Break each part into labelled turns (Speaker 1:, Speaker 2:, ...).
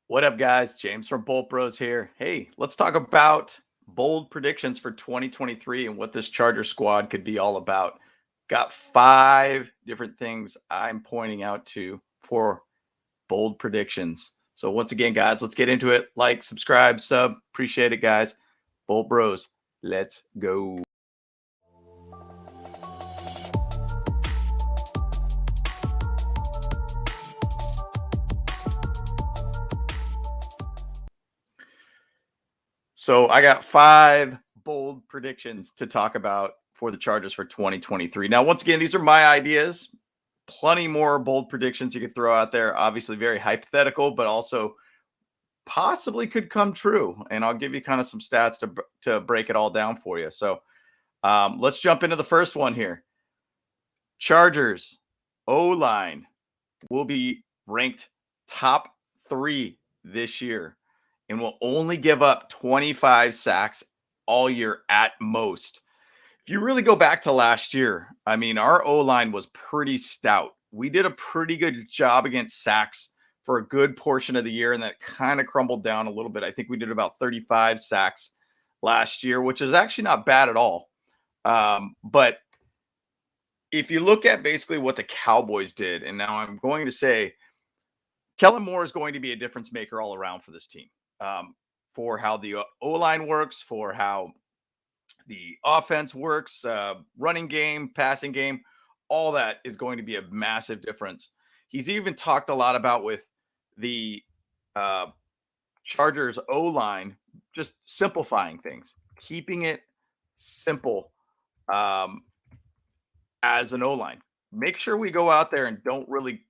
Speaker 1: What up, guys? James from Bolt Bros here. Hey, let's talk about bold predictions for 2023 and what this Charger squad could be all about. Got 5 different things I'm pointing out to for bold predictions. So, once again, guys, let's get into it. Like, subscribe, sub. Appreciate it, guys. Bolt Bros, let's go. So I got 5 bold predictions to talk about for the Chargers for 2023. Now, once again, these are my ideas. Plenty more bold predictions you could throw out there. Obviously, very hypothetical, but also possibly could come true. And I'll give you kind of some stats to break it all down for you. So let's jump into the first one here. Chargers O line will be ranked top 3 this year and will only give up 25 sacks all year at most. If you really go back to last year, I mean, our O line was pretty stout. We did a pretty good job against sacks for a good portion of the year, and that kind of crumbled down a little bit. I think we did about 35 sacks last year, which is actually not bad at all. But if you look at basically what the Cowboys did, and now I'm going to say Kellen Moore is going to be a difference maker all around for this team, for how the O line works, for how the offense works, running game, passing game, all that is going to be a massive difference. He's even talked a lot about with the uh, Chargers O line, just simplifying things, keeping it simple um, as an O line. Make sure we go out there and don't really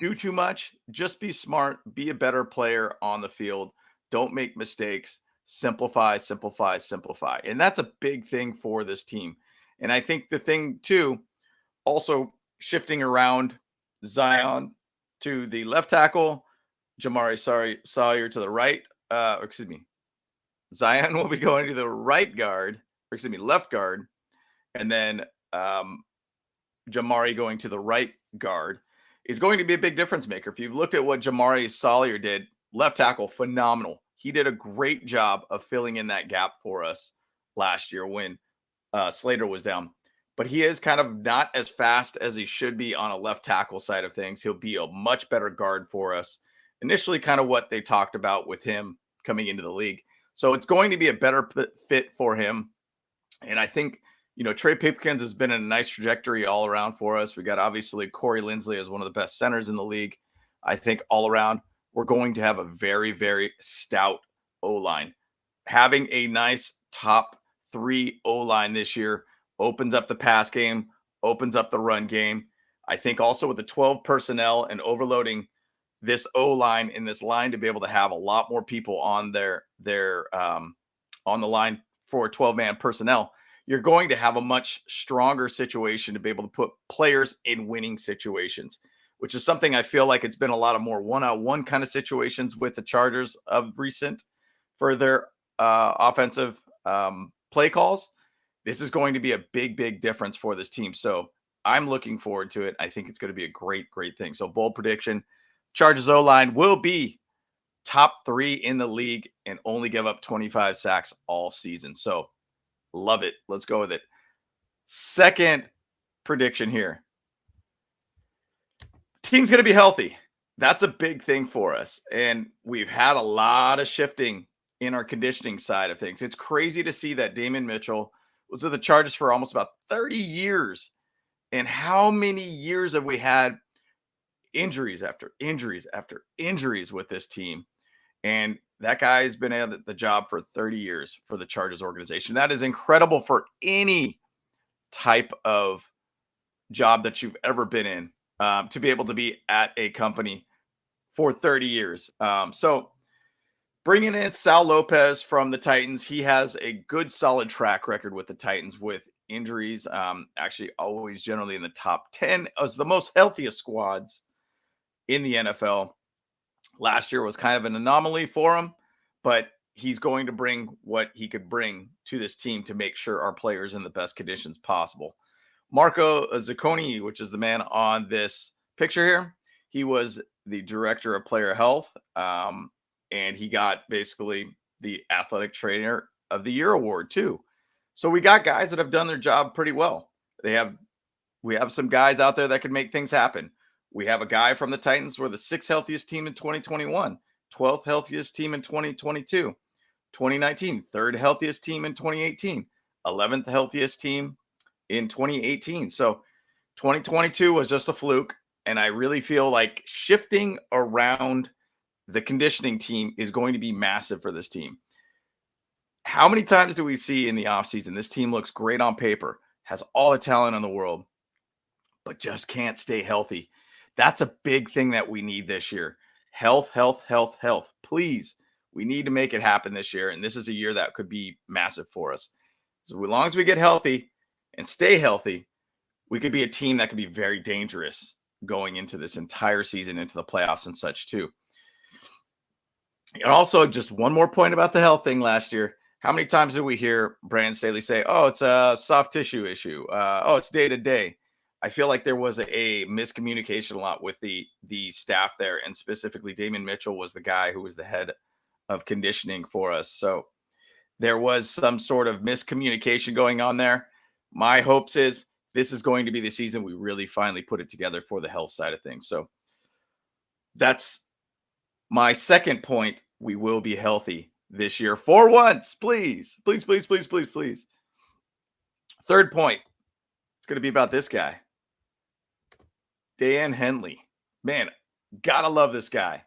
Speaker 1: do too much. Just be smart, be a better player on the field. Don't make mistakes. Simplify, simplify, simplify. And that's a big thing for this team. And I think the thing too, also shifting around Zion to the left tackle, Sawyer to the right. Excuse me. Zion will be going to the right guard, or excuse me, left guard, and then Jamari going to the right guard is going to be a big difference maker. If you've looked at what Jamari Sawyer did, left tackle, phenomenal. He did a great job of filling in that gap for us last year when Slater was down. But he is kind of not as fast as he should be on a left tackle side of things. He'll be a much better guard for us. Initially, kind of what they talked about with him coming into the league. So it's going to be a better fit for him. And I think, Trey Pipkins has been in a nice trajectory all around for us. We got obviously Corey Linsley as one of the best centers in the league. I think all around, we're going to have a very, very stout O-line. Having a nice top 3 O-line this year opens up the pass game, opens up the run game. I think also with the 12 personnel and overloading this O-line in this line to be able to have a lot more people on on the line for 12-man personnel, you're going to have a much stronger situation to be able to put players in winning situations, which is something I feel like it's been a lot of more one-on-one kind of situations with the Chargers of recent for their offensive play calls. This is going to be a big, big difference for this team. So I'm looking forward to it. I think it's going to be a great, great thing. So bold prediction, Chargers O-line will be top 3 in the league and only give up 25 sacks all season. So love it. Let's go with it. Second prediction here. Team's going to be healthy. That's a big thing for us. And we've had a lot of shifting in our conditioning side of things. It's crazy to see that Damon Mitchell was with the Chargers for almost about 30 years. And how many years have we had injuries after injuries after injuries with this team? And that guy's been at the job for 30 years for the Chargers organization. That is incredible for any type of job that you've ever been in, to be able to be at a company for 30 years. So bringing in Sal Lopez from the Titans, he has a good, solid track record with the Titans with injuries. Actually, always generally in the top 10 as the most healthiest squads in the NFL. Last year was kind of an anomaly for him, but he's going to bring what he could bring to this team to make sure our players in the best conditions possible. Marco Zucconi, which is the man on this picture here, He was the director of player health, and he got basically the athletic trainer of the year award too. So we got guys that have done their job pretty well. They have we have some guys out there that can make things happen. We have a guy from the Titans. We're the sixth healthiest team in 2021, 12th healthiest team in 2022, 2019, third healthiest team in 2018, 11th healthiest team in 2018. So 2022 was just a fluke. And I really feel like shifting around the conditioning team is going to be massive for this team. How many times do we see in the offseason this team looks great on paper, has all the talent in the world, but just can't stay healthy? That's a big thing that we need this year. Health, health, health, health. Please, we need to make it happen this year. And this is a year that could be massive for us. So as long as we get healthy and stay healthy, we could be a team that could be very dangerous going into this entire season, into the playoffs and such too. And also, just one more point about the health thing last year. How many times did we hear Brandon Staley say, oh, it's a soft tissue issue. Oh, it's day to day. I feel like there was a miscommunication a lot with the staff there. And specifically, Damian Mitchell was the guy who was the head of conditioning for us. So there was some sort of miscommunication going on there. My hopes is this is going to be the season we really finally put it together for the health side of things. So that's my second point. We will be healthy this year for once. Please, please, please, please, please, please. Third point. It's going to be about this guy, Dan Henley. Man, gotta love this guy.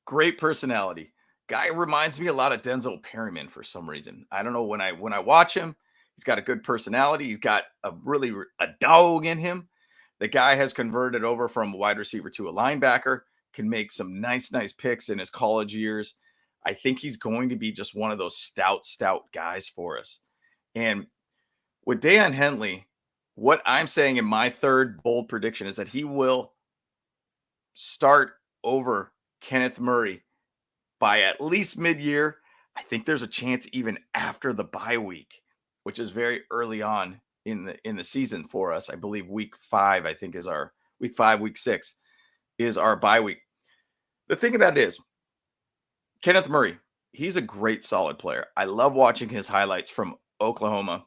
Speaker 1: Great personality. Guy reminds me a lot of Denzel Perryman for some reason. I don't know, when I watch him, he's got a good personality. He's got a dog in him. The guy has converted over from a wide receiver to a linebacker, can make some nice picks in his college years. I think he's going to be just one of those stout guys for us. And with Dan Henley, what I'm saying in my third bold prediction is that he will start over Kenneth Murray by at least mid-year. I think there's a chance even after the bye week, which is very early on in the season for us. I believe week 5, I think, is our week 5, week 6 is our bye week. The thing about it is, Kenneth Murray, he's a great solid player. I love watching his highlights from Oklahoma.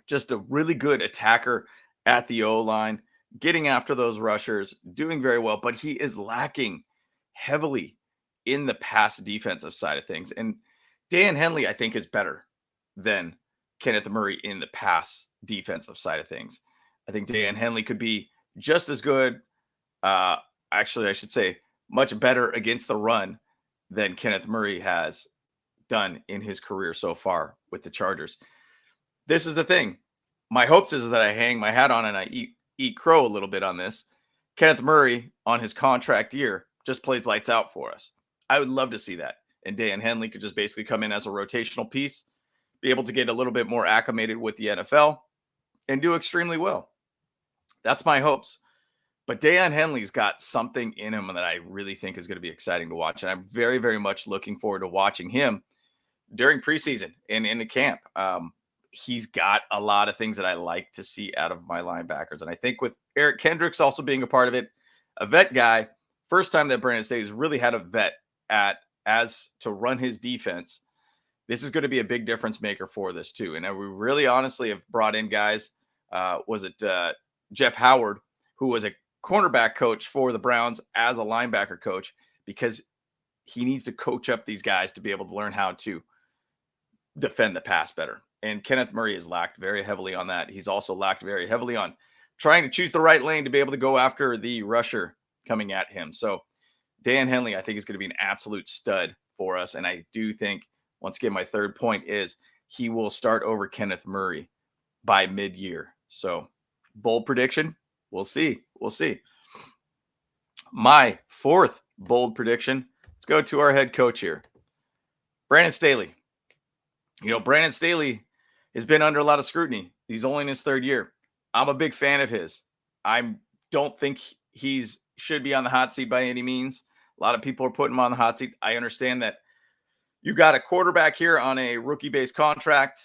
Speaker 1: Just a really good attacker at the O-line, getting after those rushers, doing very well, but he is lacking heavily in the pass defensive side of things. And Dan Henley, I think, is better than Kenneth Murray in the pass defensive side of things. I think Dan Henley could be just as good. Actually, I should say much better against the run than Kenneth Murray has done in his career so far with the Chargers. This is the thing. My hopes is that I hang my hat on and I eat crow a little bit on this. Kenneth Murray on his contract year just plays lights out for us. I would love to see that. And Dan Henley could just basically come in as a rotational piece, be able to get a little bit more acclimated with the NFL and do extremely well. That's my hopes. But Dan Henley's got something in him that I really think is going to be exciting to watch. And I'm very, very much looking forward to watching him during preseason and in the camp. He's got a lot of things that I like to see out of my linebackers. And I think with Eric Kendricks also being a part of it, a vet guy, first time that Brandon Staley has really had a vet as to run his defense. This is going to be a big difference maker for this too. And we really honestly have brought in guys. Was it Jeff Howard, who was a cornerback coach for the Browns as a linebacker coach, because he needs to coach up these guys to be able to learn how to defend the pass better. And Kenneth Murray has lacked very heavily on that. He's also lacked very heavily on trying to choose the right lane to be able to go after the rusher coming at him. So Dan Henley, I think, is going to be an absolute stud for us. And I do think, once again, my third point is he will start over Kenneth Murray by mid-year. So bold prediction, we'll see. We'll see. My fourth bold prediction, let's go to our head coach here, Brandon Staley. You know, Brandon Staley has been under a lot of scrutiny. He's only in his third year. I'm a big fan of his. I don't think he's should be on the hot seat by any means. A lot of people are putting him on the hot seat. I understand that you got a quarterback here on a rookie-based contract.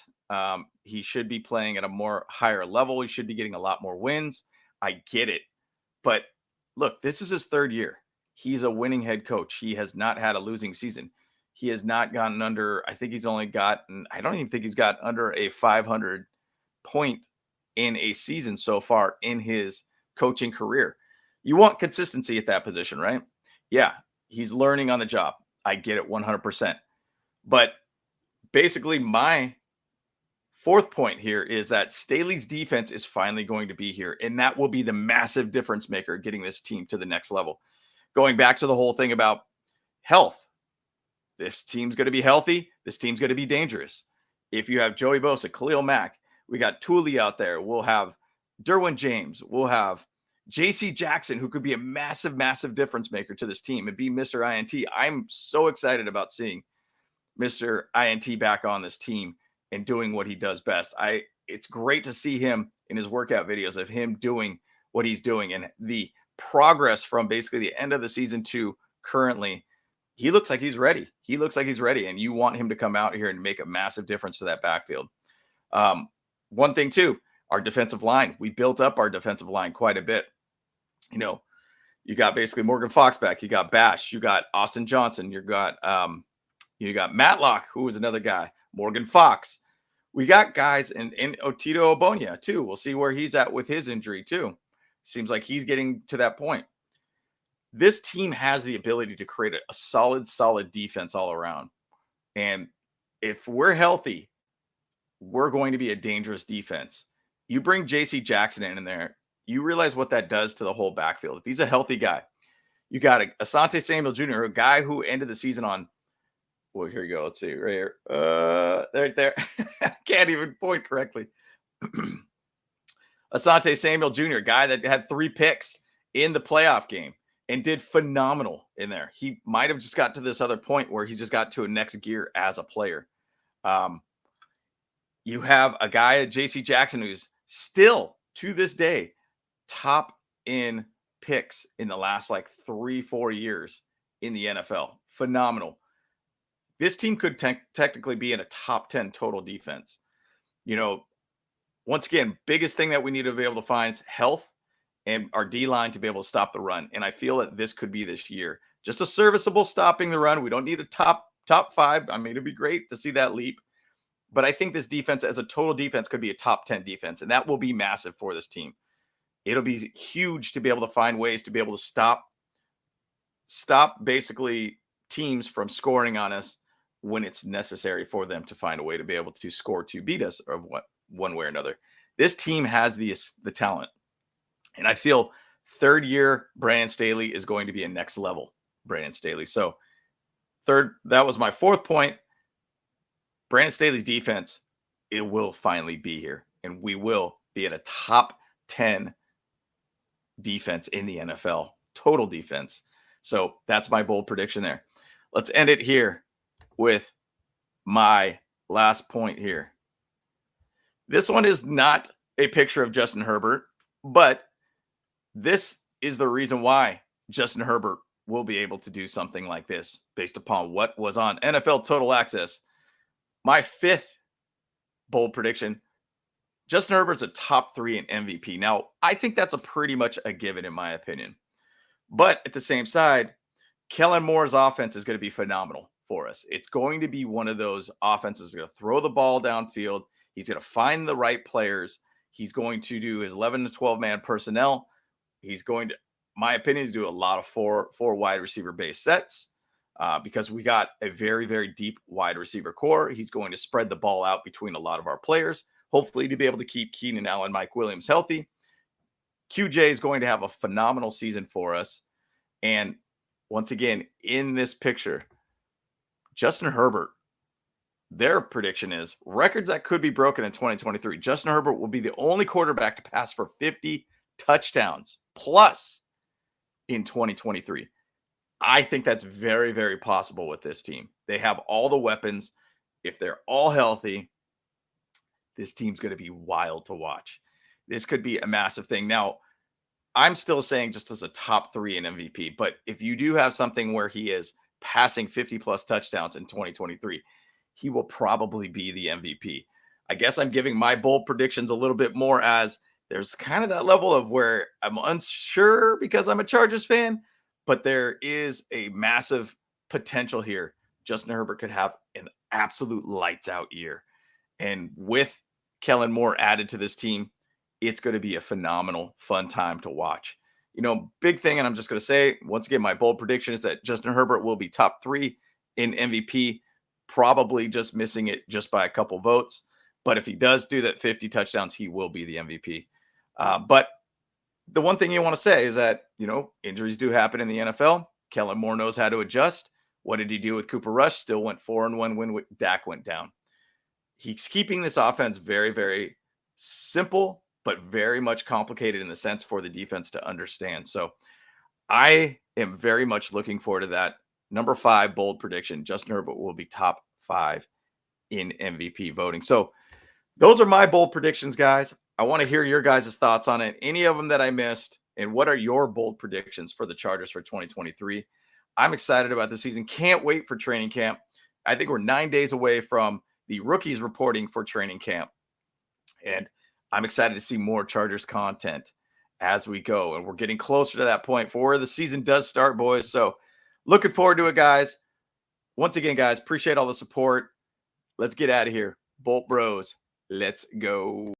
Speaker 1: He should be playing at a more higher level. He should be getting a lot more wins. I get it. But look, this is his third year. He's a winning head coach. He has not had a losing season. He has not gotten under, I think he's only gotten, I don't even think he's got under a 500 point in a season so far in his coaching career. You want consistency at that position, right? Yeah, he's learning on the job. I get it 100%. But basically, my fourth point here is that Staley's defense is finally going to be here, and that will be the massive difference maker getting this team to the next level. Going back to the whole thing about health, this team's going to be healthy. This team's going to be dangerous. If you have Joey Bosa, Khalil Mack, we got Thule out there. We'll have Derwin James. We'll have J.C. Jackson, who could be a massive, massive difference maker to this team and be Mr. INT. I'm so excited about seeing Mr. INT back on this team and doing what he does best. It's great to see him in his workout videos of him doing what he's doing and the progress from basically the end of the season to currently. He looks like he's ready. He looks like he's ready, and you want him to come out here and make a massive difference to that backfield. One thing too, our defensive line. We built up our defensive line quite a bit. You know, you got basically Morgan Fox back. You got Bash. You got Austin Johnson. You got Matlock, who was another guy. Morgan Fox. We got guys and Otito Obonia too. We'll see where he's at with his injury too. Seems like he's getting to that point. This team has the ability to create a solid defense all around. And if we're healthy, we're going to be a dangerous defense. You bring J.C. Jackson in there, you realize what that does to the whole backfield. If he's a healthy guy, you got Asante Samuel Jr., a guy who ended the season on, well, here you go. Let's see right here. Right there. I can't even point correctly. Asante Samuel Jr., guy that had 3 picks in the playoff game and did phenomenal in there. He might have just got to this other point where he just got to a next gear as a player. You have a guy at J.C. Jackson who's still to this day top in picks in the last like 3-4 years in the NFL. Phenomenal. This team could technically be in a top 10 total defense. You know, once again, biggest thing that we need to be able to find is health and our D-line to be able to stop the run. And I feel that this could be this year. Just a serviceable stopping the run. We don't need a top 5. I mean, it'd be great to see that leap. But I think this defense as a total defense could be a top 10 defense. And that will be massive for this team. It'll be huge to be able to find ways to be able to stop basically teams from scoring on us when it's necessary for them to find a way to be able to score to beat us or one way or another. This team has the talent. And I feel third year Brandon Staley is going to be a next level Brandon Staley. So that was my fourth point. Brandon Staley's defense, it will finally be here. And we will be at a top 10 defense in the NFL, total defense. So that's my bold prediction there. Let's end it here with my last point here. This one is not a picture of Justin Herbert, but this is the reason why Justin Herbert will be able to do something like this based upon what was on NFL Total Access. My fifth bold prediction, Justin Herbert's a top 3 in MVP. Now, I think that's a pretty much a given in my opinion. But at the same side, Kellen Moore's offense is going to be phenomenal for us. It's going to be one of those offenses going to throw the ball downfield. He's going to find the right players. He's going to do his 11 to 12 man personnel. He's going to, my opinion, is do a lot of four wide receiver based sets because we got a very, very deep wide receiver core. He's going to spread the ball out between a lot of our players, hopefully to be able to keep Keenan Allen, Mike Williams healthy. QJ is going to have a phenomenal season for us. And once again, in this picture, Justin Herbert, their prediction is records that could be broken in 2023. Justin Herbert will be the only quarterback to pass for 50 touchdowns plus in 2023. I think that's very, very possible with this team. They have all the weapons. If they're all healthy, this team's going to be wild to watch. This could be a massive thing. Now, I'm still saying just as a top 3 in MVP, but if you do have something where he is passing 50 plus touchdowns in 2023, he will probably be the MVP. I guess I'm giving my bold predictions a little bit more as there's kind of that level of where I'm unsure because I'm a Chargers fan, but there is a massive potential here. Justin Herbert could have an absolute lights out year. And with Kellen Moore added to this team, it's going to be a phenomenal, fun time to watch. Big thing, and I'm just going to say, once again, my bold prediction is that Justin Herbert will be top 3 in MVP, probably just missing it just by a couple votes. But if he does do that 50 touchdowns, he will be the MVP. But the one thing you want to say is that, injuries do happen in the NFL. Kellen Moore knows how to adjust. What did he do with Cooper Rush? Still went 4-1 when Dak went down. He's keeping this offense very, very simple, but very much complicated in the sense for the defense to understand. So I am very much looking forward to that. Number 5 bold prediction: Justin Herbert will be top 5 in MVP voting. So those are my bold predictions, guys. I want to hear your guys' thoughts on it. Any of them that I missed, and what are your bold predictions for the Chargers for 2023? I'm excited about the season. Can't wait for training camp. I think we're 9 days away from the rookies reporting for training camp. And I'm excited to see more Chargers content as we go. And we're getting closer to that point for where the season does start, boys. So looking forward to it, guys. Once again, guys, appreciate all the support. Let's get out of here. Bolt Bros, let's go.